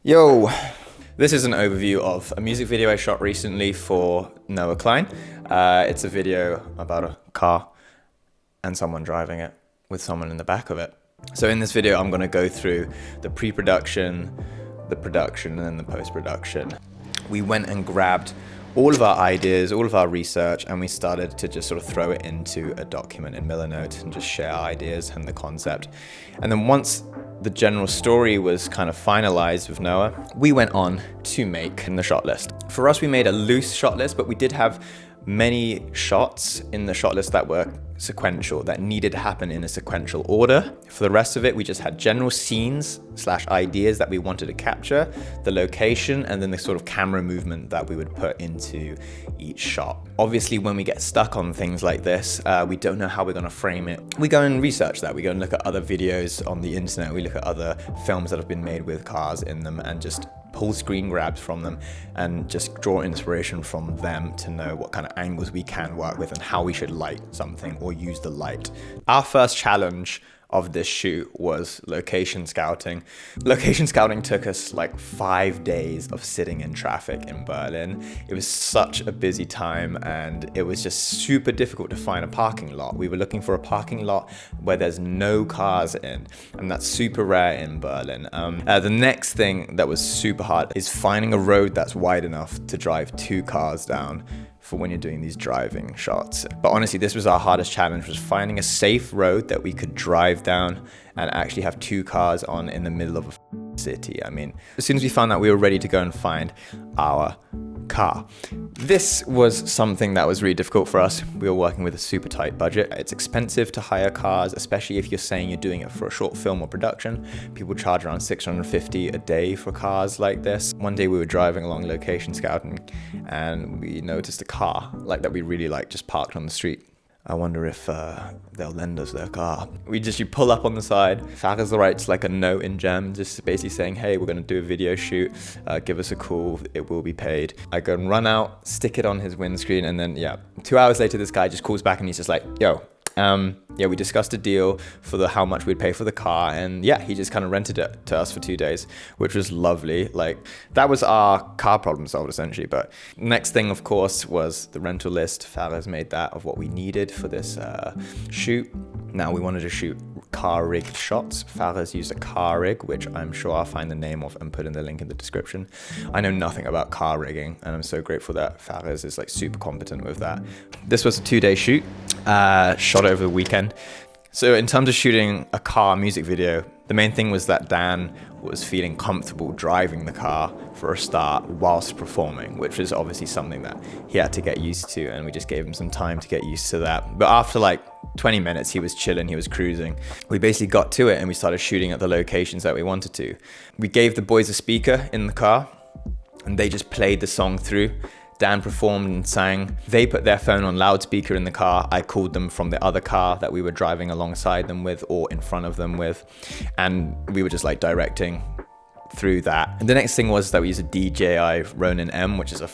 Yo, this is an overview of a music video I shot recently for Noah Klein. It's a video about a car and someone driving it with someone in the back of it. So in this video, I'm going to go through the pre-production, the production, and then the post-production. We went and grabbed all of our ideas, all of our research, and we started to just sort of throw it into a document in Millernote and just share our ideas and the concept. And then once the general story was kind of finalized with Noah, we went on to make the shot list. For us, we made a loose shot list, but we did have many shots in the shot list that were sequential, that needed to happen in a sequential order. For the rest of it, we just had general scenes / ideas that we wanted to capture, the location, and then the sort of camera movement that we would put into each shot. Obviously, when we get stuck on things like this, we don't know how we're going to frame it. We go and research that. We go and look at other videos on the internet. We look at other films that have been made with cars in them and just pull screen grabs from them and just draw inspiration from them to know what kind of angles we can work with and how we should light something or use the light. Our first challenge of this shoot was location scouting. Location scouting took us like 5 days of sitting in traffic in Berlin. It was such a busy time and it was just super difficult to find a parking lot. We were looking for a parking lot where there's no cars in, and that's super rare in Berlin. The next thing that was super hard is finding a road that's wide enough to drive 2 cars down for when you're doing these driving shots. But honestly, this was our hardest challenge, was finding a safe road that we could drive down and actually have 2 cars on in the middle of a city. I mean, as soon as we found that, we were ready to go and find our car. This was something that was really difficult for us. We were working with a super tight budget. It's expensive to hire cars, especially if you're saying you're doing it for a short film or production. People charge around $650 a day for cars like this. One day we were driving along location scouting and we noticed a car like that we really liked just parked on the street. I wonder if they'll lend us their car. You pull up on the side. Fahrer writes like a note in German, just basically saying, hey, we're gonna do a video shoot. Give us a call, it will be paid. I go and run out, stick it on his windscreen, and then 2 hours later, this guy just calls back and he's just like, yo, we discussed a deal for how much we'd pay for the car, and he just kind of rented it to us for 2 days, which was lovely. Like, that was our car problem solved essentially. But next thing, of course, was the rental list. Farah's made that of what we needed for this shoot. Now we wanted to shoot car rigged shots. Farah's used a car rig, which I'm sure I'll find the name of and put in the link in the description. I know nothing about car rigging, and I'm so grateful that Farah's is like super competent with that. This was a 2-day shoot, shot over the weekend. So in terms of shooting a car music video, the main thing was that Dan was feeling comfortable driving the car for a start whilst performing, which was obviously something that he had to get used to, and we just gave him some time to get used to that. But after like 20 minutes, he was chilling, he was cruising. We basically got to it and we started shooting at the locations that we wanted to. We gave the boys a speaker in the car and they just played the song through. Dan performed and sang. They put their phone on loudspeaker in the car. I called them from the other car that we were driving alongside them with or in front of them with. And we were just like directing through that. And the next thing was that we used a DJI Ronin M, which is a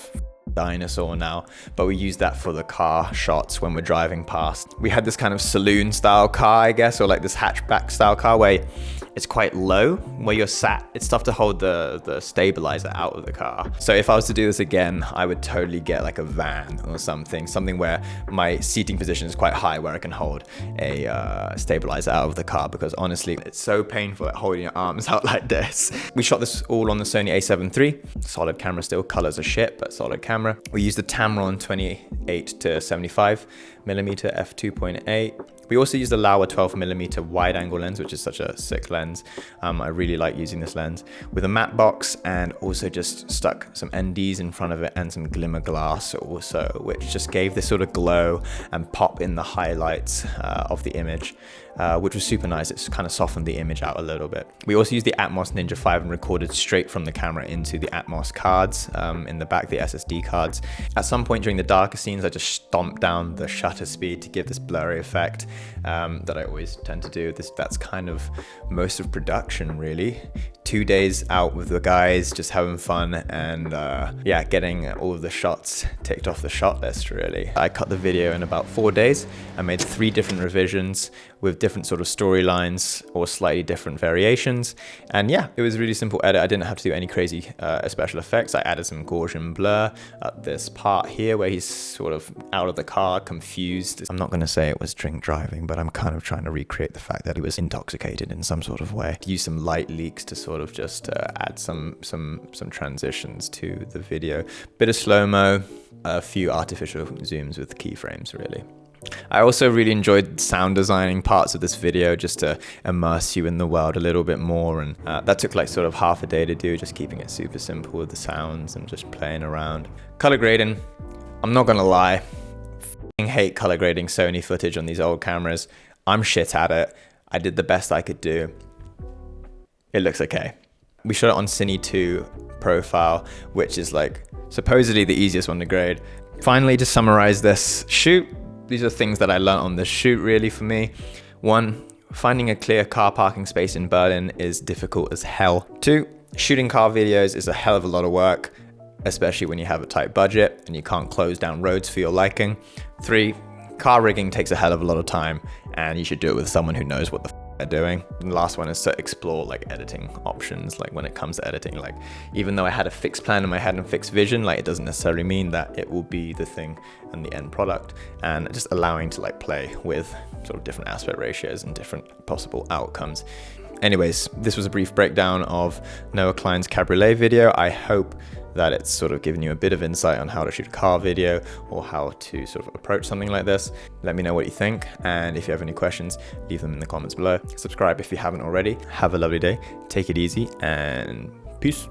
dinosaur now, but we used that for the car shots when we're driving past. We had this kind of saloon style car, I guess, or like this hatchback style car where it's quite low where you're sat. It's tough to hold the stabilizer out of the car. So if I was to do this again, I would totally get like a van or something where my seating position is quite high where I can hold a stabilizer out of the car, because honestly, it's so painful like holding your arms out like this. We shot this all on the Sony a7 III. Solid camera still, colors are shit, but solid camera. We used the Tamron 28 to 75 millimeter f2.8. We also used the Laowa 12mm wide angle lens, which is such a sick lens. I really like using this lens with a matte box, and also just stuck some NDs in front of it and some glimmer glass also, which just gave this sort of glow and pop in the highlights of the image, which was super nice. It's kind of softened the image out a little bit. We also used the Atmos Ninja 5 and recorded straight from the camera into the Atmos cards in the back, the SSD cards. At some point during the darker scenes, I just stomped down the shutter speed to give this blurry effect that I always tend to do. That's kind of most of production, really. 2 days out with the guys, just having fun and yeah, getting all of the shots ticked off the shot list really. I cut the video in about 4 days. I made 3 different revisions with different sort of storylines or slightly different variations. And yeah, it was a really simple edit. I didn't have to do any crazy special effects. I added some Gaussian blur at this part here where he's sort of out of the car, confused. I'm not going to say it was drink driving, but I'm kind of trying to recreate the fact that he was intoxicated in some sort of way. Use some light leaks to sort of just add some transitions to the video. Bit of slow-mo, a few artificial zooms with keyframes really. I also really enjoyed sound designing parts of this video just to immerse you in the world a little bit more, and that took like sort of half a day to do, just keeping it super simple with the sounds and just playing around. Color grading, I'm not gonna lie, I hate color grading Sony footage on these old cameras. I'm shit at it. I did the best I could do. It looks okay. We shot it on Cine 2 profile, which is like supposedly the easiest one to grade. Finally, to summarize this shoot, these are things that I learned on this shoot really for me. 1, finding a clear car parking space in Berlin is difficult as hell. 2, shooting car videos is a hell of a lot of work, especially when you have a tight budget and you can't close down roads for your liking. 3, car rigging takes a hell of a lot of time and you should do it with someone who knows what the they're doing. And the last one is to explore like editing options. Like when it comes to editing, like even though I had a fixed plan in my head and fixed vision, like it doesn't necessarily mean that it will be the thing and the end product, and just allowing to like play with sort of different aspect ratios and different possible outcomes. Anyways, this was a brief breakdown of Noah Klein's Cabriolet video. I hope that it's sort of given you a bit of insight on how to shoot a car video or how to sort of approach something like this. Let me know what you think, and if you have any questions, leave them in the comments below. Subscribe if you haven't already. Have a lovely day, take it easy, and peace.